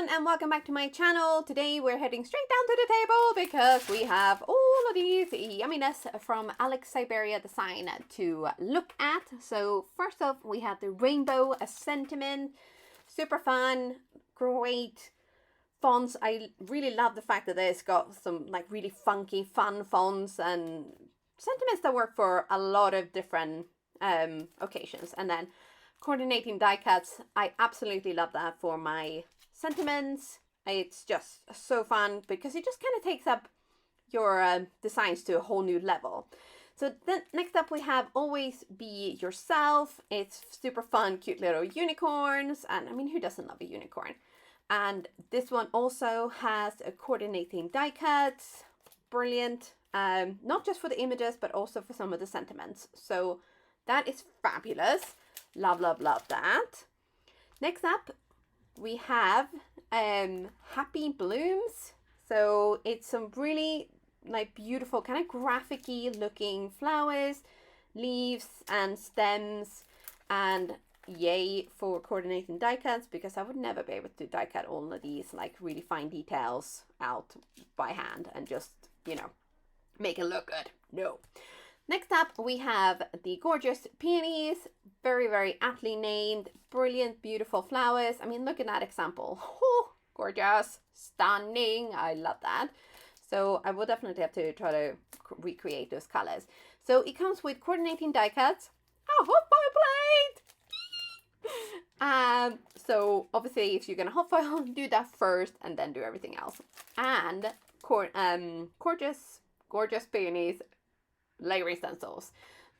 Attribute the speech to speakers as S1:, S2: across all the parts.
S1: everyone, and welcome back to my channel. Today we're heading straight down to the table because we have all of these yumminess from Alex Syberia design to look at. So first off, we have the rainbow sentiment. Super fun, great fonts. I really love the fact that it's got some like really funky, fun fonts and sentiments that work for a lot of different occasions. And then coordinating die cuts, I absolutely love that for my sentiments. It's just so fun because it just kind of takes up your designs to a whole new level. So then next up we have Always Be Yourself. It's super fun, cute little unicorns, and I mean, who doesn't love a unicorn? And this one also has a coordinating die cuts. Brilliant. Not just for the images but also for some of the sentiments. So that is fabulous. Love, love, love that. Next up, we have Happy Blooms. So it's some really like beautiful kind of graphic-y looking flowers, leaves and stems, and yay for coordinating die cuts because I would never be able to die cut all of these like really fine details out by hand and just, you know, make it look good. No. Next up, we have the gorgeous peonies, very, very aptly named, brilliant, beautiful flowers. I mean, look at that example. Oh, gorgeous, stunning. I love that. So I will definitely have to try to recreate those colors. So it comes with coordinating die cuts. Oh, hot foil plate! So obviously, if you're gonna hot foil, do that first and then do everything else. And gorgeous, gorgeous peonies. Layering stencils.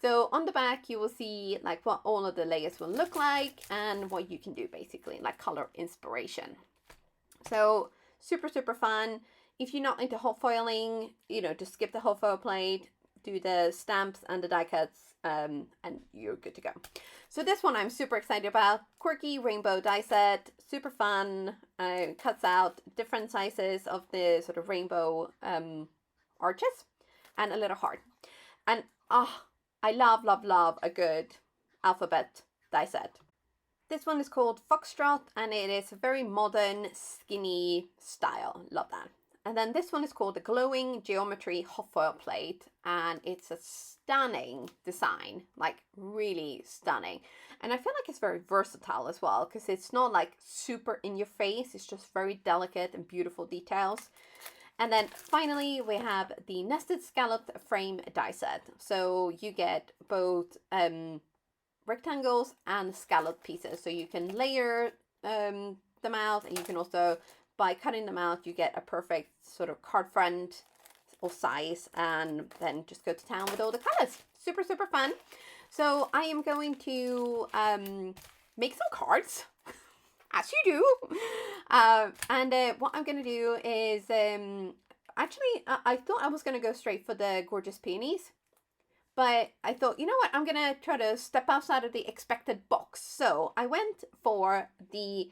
S1: So on the back you will see like what all of the layers will look like and what you can do basically, like color inspiration. So super, super fun. If you're not into hot foiling, you know, just skip the hot foil plate, do the stamps and the die cuts, and you're good to go. So this one I'm super excited about. Quirky rainbow die set, super fun. Cuts out different sizes of the sort of rainbow arches and a little heart. And I love, love, love a good alphabet die set. This one is called Foxtrot and it is a very modern, skinny style. Love that. And then this one is called the Glowing Geometry Hot Foil Plate and it's a stunning design, like really stunning. And I feel like it's very versatile as well because it's not like super in your face. It's just very delicate and beautiful details. And then finally, we have the nested scalloped frame die set. So you get both rectangles and scalloped pieces. So you can layer them out, and you can also, by cutting them out, you get a perfect sort of card front or size, and then just go to town with all the colors. Super, super fun. So I am going to make some cards. As you do. And what I'm going to do is, actually, I thought I was going to go straight for the gorgeous peonies. But I thought, you know what, I'm going to try to step outside of the expected box. So I went for the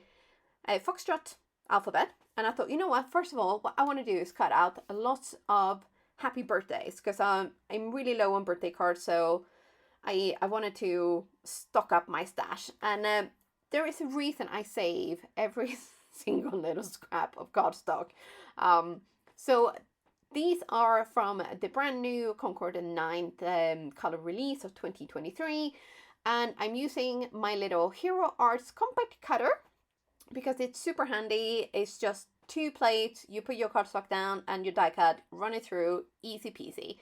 S1: Foxtrot alphabet. And I thought, you know what, first of all, what I want to do is cut out lots of happy birthdays. Because I'm really low on birthday cards. So I wanted to stock up my stash. And there is a reason I save every single little scrap of cardstock. So these are from the brand new Concord 9th color release of 2023. And I'm using my little Hero Arts compact cutter because it's super handy. It's just 2 plates. You put your cardstock down and your die cut, run it through, easy peasy.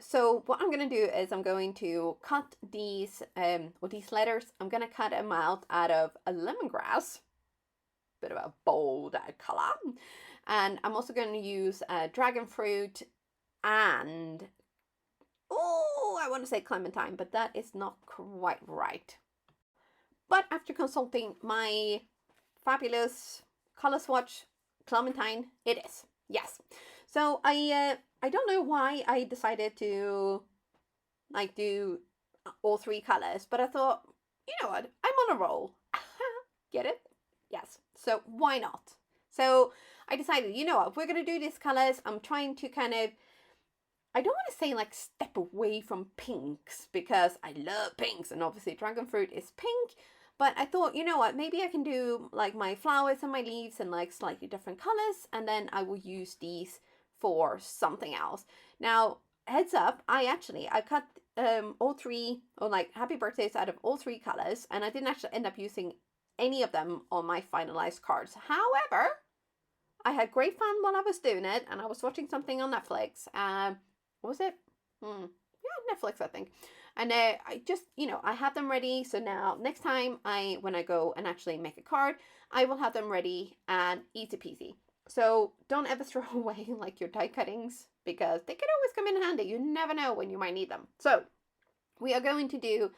S1: So what I'm going to do is I'm going to cut these, or these letters, I'm going to cut them out of a lemongrass, bit of a bold color. And I'm also going to use dragon fruit and, oh, I want to say clementine, but that is not quite right. But after consulting my fabulous color swatch, clementine, it is. Yes. So I don't know why I decided to like do all 3 colors, but I thought, you know what, I'm on a roll. Get it? Yes. So why not? So I decided, you know what, we're going to do these colors. I'm trying to kind of, I don't want to say like step away from pinks because I love pinks and obviously dragon fruit is pink, But I thought, you know what, maybe I can do like my flowers and my leaves in like slightly different colors, and then I will use these for something else. Now, heads up, I cut all three, or like happy birthdays out of all three colors, and I didn't actually end up using any of them on my finalized cards. However, I had great fun while I was doing it, and I was watching something on Netflix. What was it? Yeah, Netflix, I think. And I just, I have them ready. So now, next time when I go and actually make a card, I will have them ready and easy peasy. So don't ever throw away like your die cuttings, because they can always come in handy. You never know when you might need them. So we are going to do,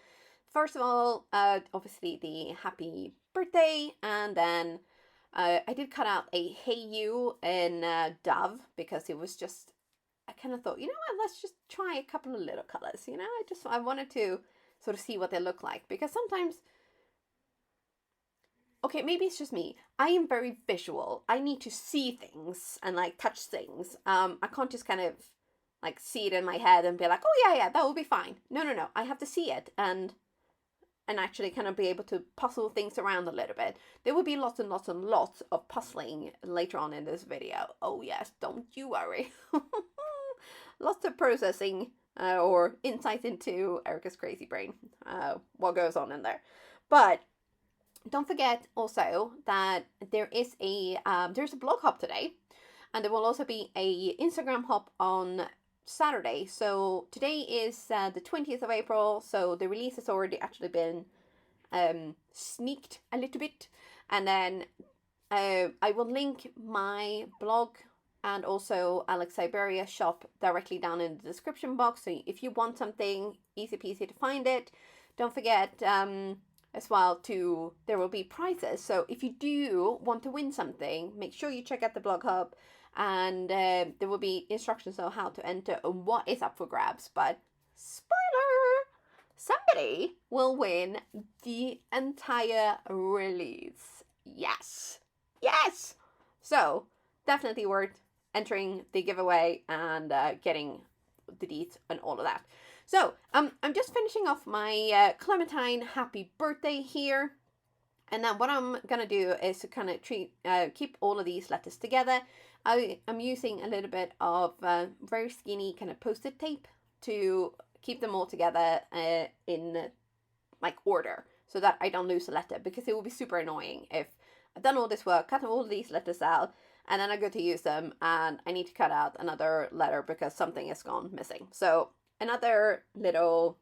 S1: first of all, obviously the happy birthday, and then I did cut out a Hey You in Dove, because it was just, I kind of thought, you know what, let's just try a couple of little colors, I wanted to sort of see what they look like, because sometimes, okay, maybe it's just me, I am very visual. I need to see things and like touch things. I can't just kind of like see it in my head and be like, oh yeah, that will be fine. No, I have to see it and actually kind of be able to puzzle things around a little bit. There will be lots and lots and lots of puzzling later on in this video. Oh yes, don't you worry. Lots of processing or insight into Erica's crazy brain, what goes on in there. But don't forget also that there's a blog hop today, and there will also be a Instagram hop on Saturday. So today is the 20th of April, so the release has already actually been sneaked a little bit. And then I will link my blog and also Alex Syberia shop directly down in the description box. So if you want something, easy peasy to find it. Don't forget as well there will be prizes. So if you do want to win something, make sure you check out the blog hub, and there will be instructions on how to enter and what is up for grabs. But spoiler, somebody will win the entire release. Yes. So definitely worth entering the giveaway and getting the deets and all of that. So I'm just finishing off my Clementine happy birthday here. And then what I'm going to do is to kind of keep all of these letters together. I'm using a little bit of very skinny kind of Post-it tape to keep them all together in like order, so that I don't lose a letter, because it will be super annoying if I've done all this work, cut all these letters out, and then I go to use them and I need to cut out another letter because something has gone missing. So another little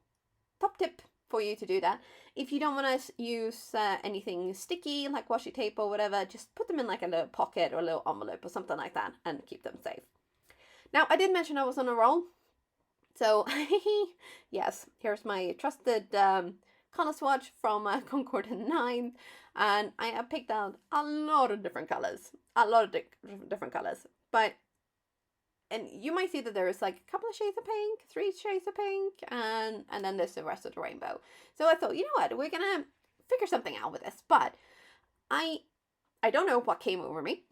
S1: top tip for you to do that. If you don't want to use anything sticky like washi tape or whatever, just put them in like a little pocket or a little envelope or something like that and keep them safe. Now, I did mention I was on a roll. So, yes, here's my trusted color swatch from Concord 9. And I have picked out a lot of different colors. But, and you might see that there is like a couple of shades of pink, 3 shades of pink, and then there's the rest of the rainbow. So I thought, you know what, we're gonna figure something out with this. But I don't know what came over me,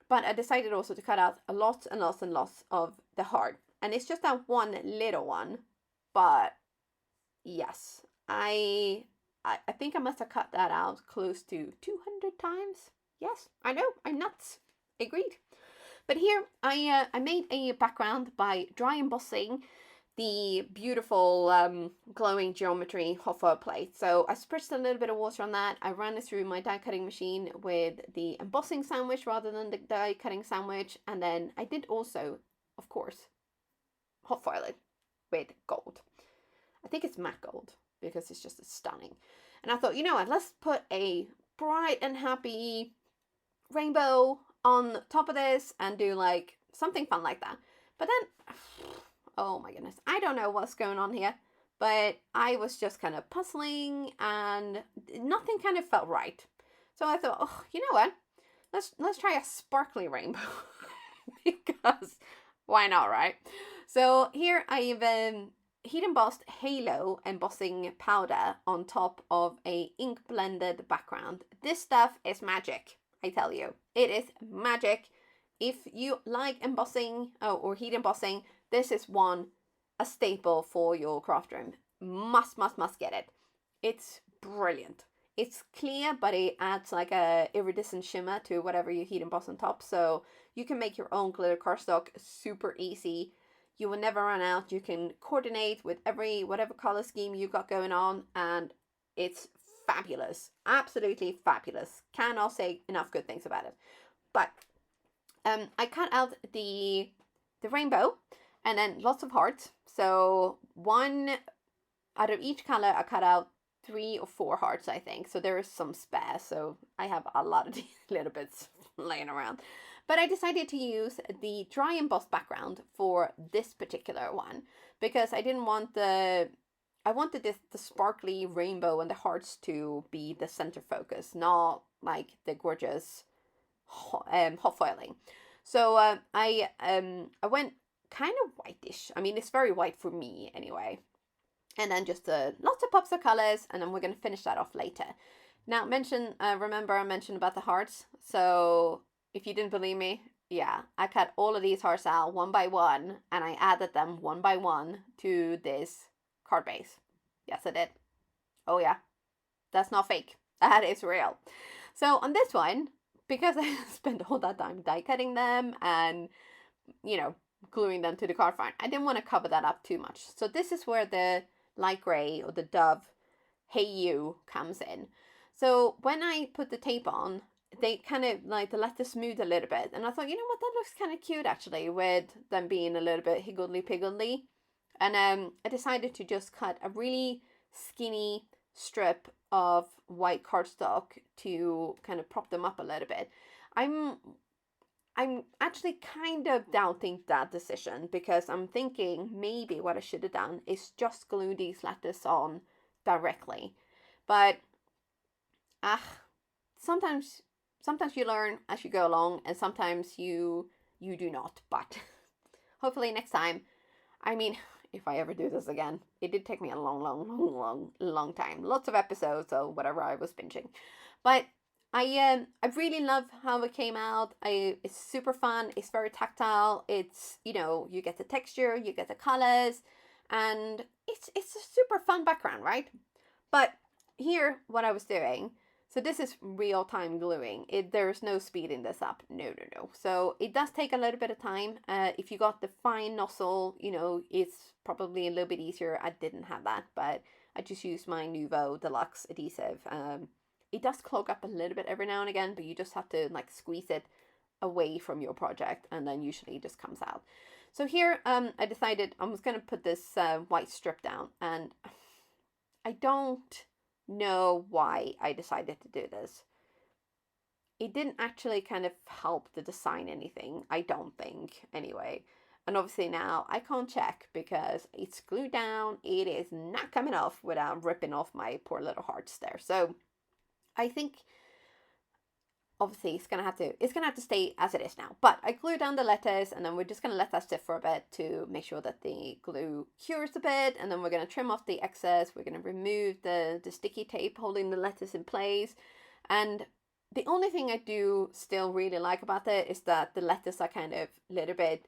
S1: but I decided also to cut out a lot and lots and lots of the heart. And it's just that one little one, but yes, I think I must have cut that out close to 200 times. Yes, I know, I'm nuts. Agreed. But here I made a background by dry embossing the beautiful glowing geometry hot foil plate. So I spritz a little bit of water on that. I ran it through my die cutting machine with the embossing sandwich rather than the die cutting sandwich. And then I did also, of course, hot foil it with gold. I think it's matte gold because it's just stunning. And I thought, you know what, let's put a bright and happy rainbow on top of this and do like something fun like that. But then, oh my goodness, I don't know what's going on here, but I was just kind of puzzling and nothing kind of felt right. So I thought, oh, you know what, let's try a sparkly rainbow because why not, right? So here I've heat embossed halo embossing powder on top of a ink blended background. This stuff is magic, I tell you. It is magic. If you like embossing or heat embossing, this is a staple for your craft room. Must get it. It's brilliant. It's clear, but it adds like a iridescent shimmer to whatever you heat emboss on top. So you can make your own glitter cardstock super easy. You will never run out. You can coordinate with whatever color scheme you got going on, and it's fabulous. Absolutely fabulous. Cannot say enough good things about it. But I cut out the rainbow and then lots of hearts. So one out of each color, I cut out 3 or 4 hearts, I think. So there is some spare. So I have a lot of these little bits laying around. But I decided to use the dry embossed background for this particular one because I didn't want the sparkly rainbow and the hearts to be the center focus, not like the gorgeous hot foiling. So I went kind of whitish. I mean, it's very white for me anyway. And then just lots of pops of colors, and then we're going to finish that off later. Now, remember I mentioned about the hearts. So if you didn't believe me, yeah, I cut all of these hearts out one by one, and I added them one by one to this card base. Yes, I did. Oh yeah, that's not fake. That is real. So on this one, because I spent all that time die cutting them and, gluing them to the card front, I didn't want to cover that up too much. So this is where the light gray or the dove Hey You comes in. So when I put the tape on, they kind of like the letters smooth a little bit, and I thought, you know what, that looks kind of cute actually, with them being a little bit higgledy-piggledy. And I decided to just cut a really skinny strip of white cardstock to kind of prop them up a little bit. I'm actually kind of doubting that decision because I'm thinking maybe what I should have done is just glue these letters on directly. But sometimes you learn as you go along, and sometimes you do not. But hopefully next time, I mean, if I ever do this again, it did take me a long time. Lots of episodes or whatever I was binging. But I really love how it came out. It's super fun. It's very tactile. It's, you get the texture, you get the colors, and it's a super fun background, right? But here, what I was doing, so this is real time gluing. There's no speeding this up. No. So it does take a little bit of time. If you got the fine nozzle, it's probably a little bit easier. I didn't have that, but I just used my Nuvo Deluxe adhesive. It does clog up a little bit every now and again, but you just have to like squeeze it away from your project, and then usually it just comes out. So here, I decided I was going to put this white strip down, and I don't know why I decided to do this. It didn't actually kind of help the design anything, I don't think, anyway. And obviously now I can't check because it's glued down. It is not coming off without ripping off my poor little hearts there. So I think obviously it's gonna have to stay as it is now. But I glued down the letters, and then we're just gonna let that sit for a bit to make sure that the glue cures a bit, and then we're gonna trim off the excess. We're gonna remove the sticky tape holding the letters in place. And the only thing I do still really like about it is that the letters are kind of a little bit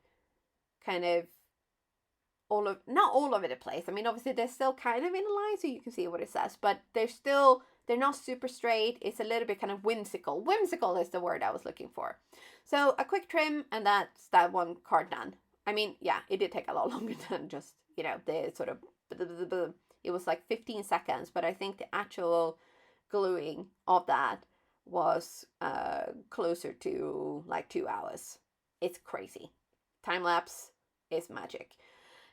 S1: not all over the place. I mean, obviously they're still kind of in a line so you can see what it says, but they're not super straight. It's a little bit kind of whimsical. Whimsical is the word I was looking for. So a quick trim, and that's that one card done. I mean, yeah, it did take a lot longer than just, the sort of, it was like 15 seconds, but I think the actual gluing of that was closer to like 2 hours. It's crazy. Time lapse is magic.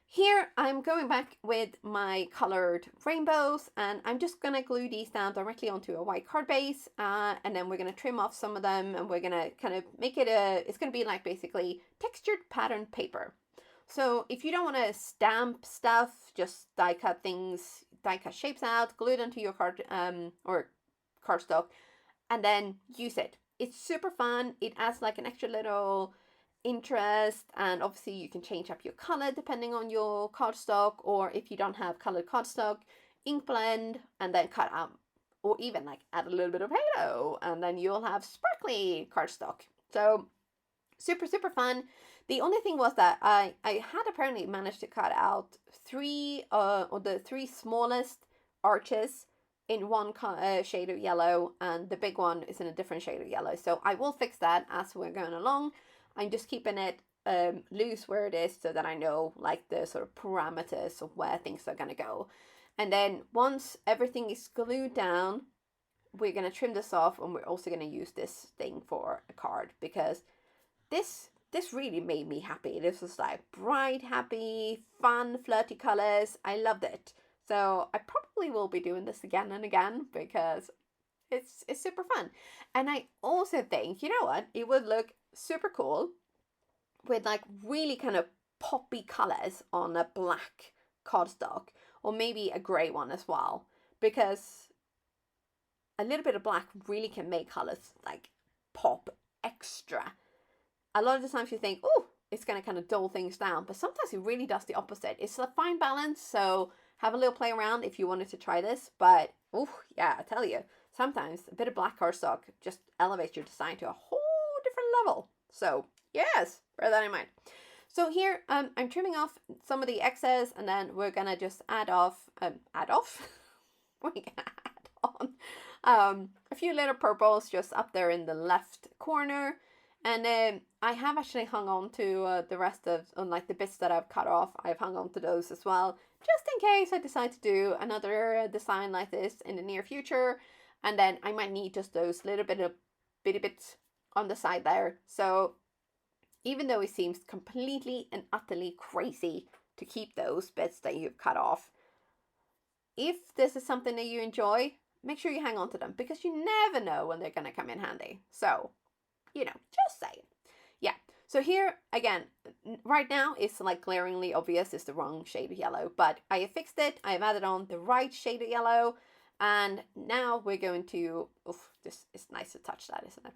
S1: Here I'm going back with my colored rainbows, and I'm just going to glue these down directly onto a white card base, and then we're going to trim off some of them, and we're going to kind of make it it's going to be like basically textured pattern paper. So if you don't want to stamp stuff, just die cut shapes out, glue it onto your card or cardstock, and then use it. It's super fun. It adds like an extra little interest, and obviously you can change up your color depending on your cardstock, or if you don't have colored cardstock, ink blend and then cut out, or even like add a little bit of halo, and then you'll have sparkly cardstock. So super fun. The only thing was that I had apparently managed to cut out the three smallest arches in one shade of yellow, and the big one is in a different shade of yellow. So I will fix that as we're going along. I'm just keeping it loose where it is so that I know like the sort of parameters of where things are going to go. And then once everything is glued down, we're going to trim this off, and we're also going to use this thing for a card, because this really made me happy. This was like bright, happy, fun, flirty colors. I loved it. So I probably will be doing this again and again because it's super fun. And I also think, you know what, it would look super cool with like really kind of poppy colors on a black cardstock, or maybe a gray one as well, because a little bit of black really can make colors like pop extra. A lot of the times you think, oh, it's going to kind of dull things down, but sometimes it really does the opposite. It's a fine balance, so have a little play around if you wanted to try this. But, oh, yeah, I tell you, sometimes a bit of black cardstock just elevates your design to a whole different level. So, yes, bear that in mind. So here, I'm trimming off some of the excess, and then we're going to just add off, we're going to add on a few little purples just up there in the left corner. And I have actually hung on to the rest of, like the bits that I've cut off, I've hung on to those as well, just in case I decide to do another design like this in the near future. And then I might need just those little bitty bits on the side there. So even though it seems completely and utterly crazy to keep those bits that you've cut off, if this is something that you enjoy, make sure you hang on to them, because you never know when they're going to come in handy. So, you know, just saying. Yeah, so here, again, right now, it's like glaringly obvious it's the wrong shade of yellow, but I have fixed it. I have added on the right shade of yellow, and now we're going to, this is nice to touch that, isn't it?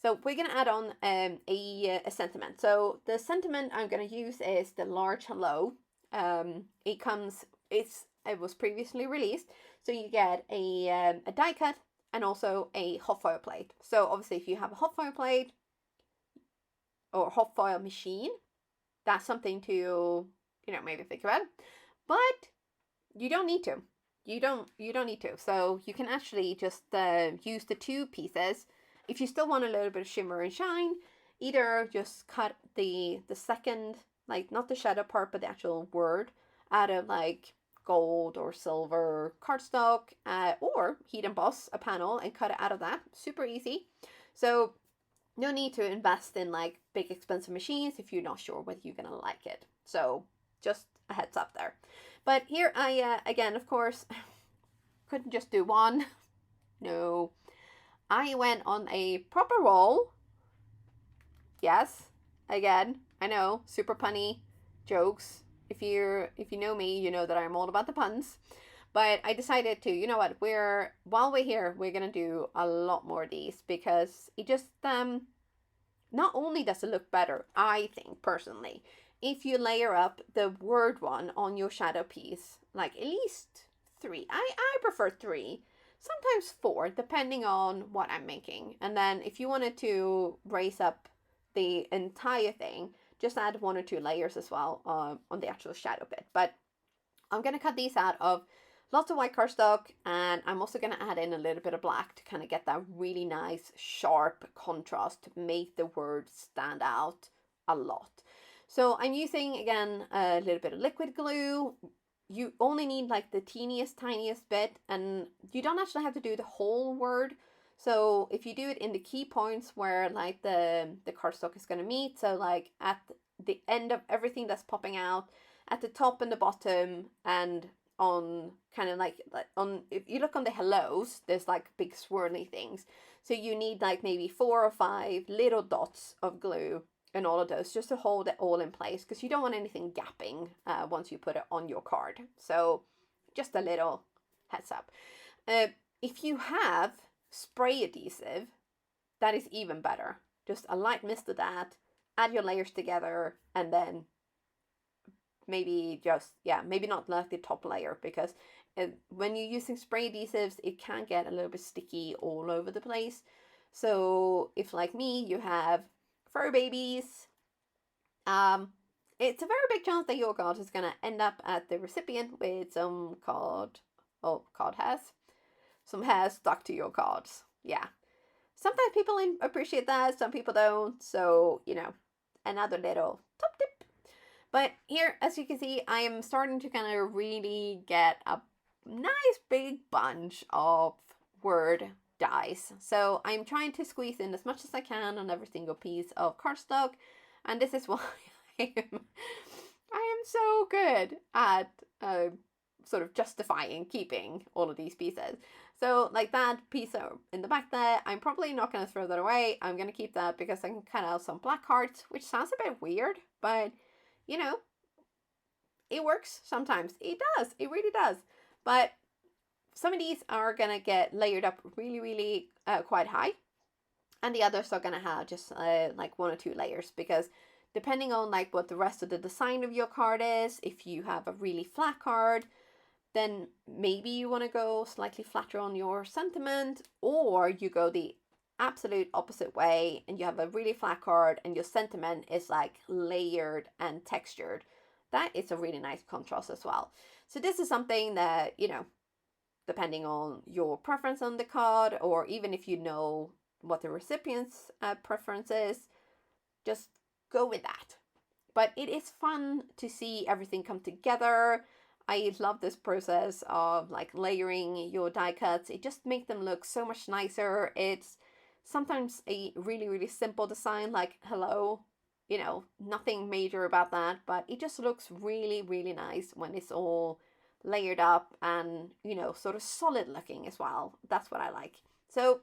S1: So we're going to add on a sentiment. So the sentiment I'm going to use is the large hello. It was previously released, so you get a die cut and also a hot foil plate. So obviously if you have a hot foil plate or hot foil machine, that's something to, you know, maybe think about. But you don't need to. You don't need to. So you can actually just use the two pieces. If you still want a little bit of shimmer and shine, either just cut the second, like not the shadow part, but the actual word out of like gold or silver cardstock, or heat emboss a panel and cut it out of that. Super easy. So no need to invest in like big expensive machines if you're not sure whether you're gonna like it. So just a heads up there. But here I again, of course, couldn't just do one. No, I went on a proper roll. Yes, again, I know, super punny jokes. If you know me, you know that I'm all about the puns. But I decided to, you know what, while we're here, we're gonna do a lot more of these, because it just not only does it look better, I think personally, if you layer up the word one on your shadow piece, like at least 3. I prefer 3, sometimes 4, depending on what I'm making. And then if you wanted to raise up the entire thing, just add 1 or 2 layers as well on the actual shadow bit. But I'm going to cut these out of lots of white cardstock, and I'm also going to add in a little bit of black to kind of get that really nice sharp contrast to make the word stand out a lot. So I'm using, again, a little bit of liquid glue. You only need like the teeniest, tiniest bit, and you don't actually have to do the whole word. So if you do it in the key points where like the cardstock is going to meet, so like at the end of everything that's popping out, at the top and the bottom, and on kind of like on, if you look on the hellos, there's like big swirly things. So you need like maybe 4 or 5 little dots of glue and all of those just to hold it all in place, because you don't want anything gapping once you put it on your card. So just a little heads up. If you have spray adhesive, that is even better. Just a light mist of that, add your layers together, and then maybe just, maybe not like the top layer, because when you're using spray adhesives, it can get a little bit sticky all over the place. So if like me, you have fur babies, it's a very big chance that your card is going to end up at the recipient with some card has. some hair stuck to your cards. Yeah. Sometimes people appreciate that, some people don't. So, you know, another little top tip. But here, as you can see, I am starting to kind of really get a nice big bunch of word dies. So I'm trying to squeeze in as much as I can on every single piece of cardstock. And this is why I am so good at sort of justifying keeping all of these pieces. So like that piece in the back there, I'm probably not going to throw that away. I'm going to keep that because I can cut out some black cards, which sounds a bit weird, but you know, it works sometimes. It does. It really does. But some of these are going to get layered up really, really quite high. And the others are going to have just like 1 or 2 layers, because depending on like what the rest of the design of your card is, if you have a really flat card, then maybe you want to go slightly flatter on your sentiment, or you go the absolute opposite way and you have a really flat card and your sentiment is like layered and textured. That is a really nice contrast as well. So this is something that, you know, depending on your preference on the card, or even if you know what the recipient's preference is, just go with that. But it is fun to see everything come together. I love this process of like layering your die cuts. It just makes them look so much nicer. It's sometimes a really, really simple design like hello, you know, nothing major about that, but it just looks really, really nice when it's all layered up and, you know, sort of solid looking as well. That's what I like. So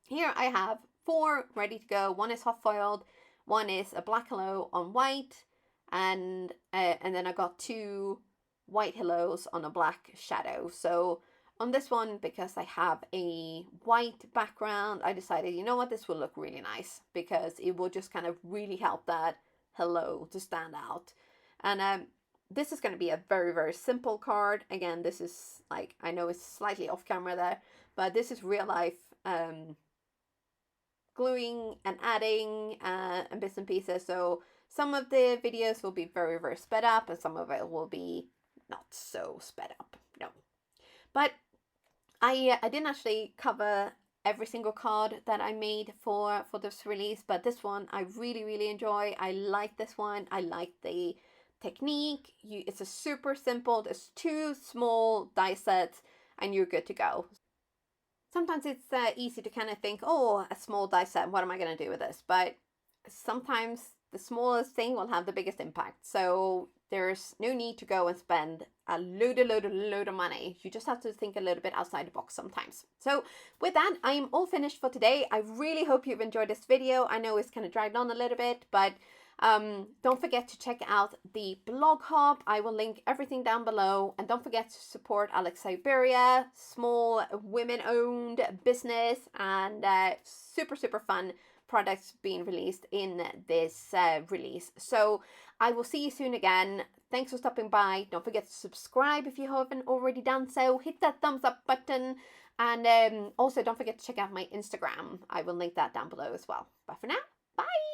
S1: here I have 4 ready to go. One is hot foiled, one is a black hello on white, and then I got 2 white hellos on a black shadow. So on this one, because I have a white background, I decided, you know what, this will look really nice because it will just kind of really help that hello to stand out. And this is going to be a very, very simple card. Again, this is like, I know it's slightly off camera there, but this is real life gluing and adding and bits and pieces. So some of the videos will be very, very sped up, and some of it will be not so sped up. No. But I didn't actually cover every single card that I made for this release, but this one I really, really enjoy. I like this one. I like the technique. It's a super simple, there's 2 small die sets and you're good to go. Sometimes it's easy to kind of think, oh, a small die set, what am I going to do with this? But sometimes the smallest thing will have the biggest impact. So there's no need to go and spend a load of money. You just have to think a little bit outside the box sometimes. So with that, I'm all finished for today. I really hope you've enjoyed this video. I know it's kind of dragged on a little bit, but don't forget to check out the blog hub. I will link everything down below, and don't forget to support Alex Syberia, small women-owned business, and super, super fun products being released in this release. So I will see you soon again. Thanks for stopping by. Don't forget to subscribe if you haven't already done so. Hit that thumbs up button, and also don't forget to check out my Instagram. I will link that down below as well. But for now, bye.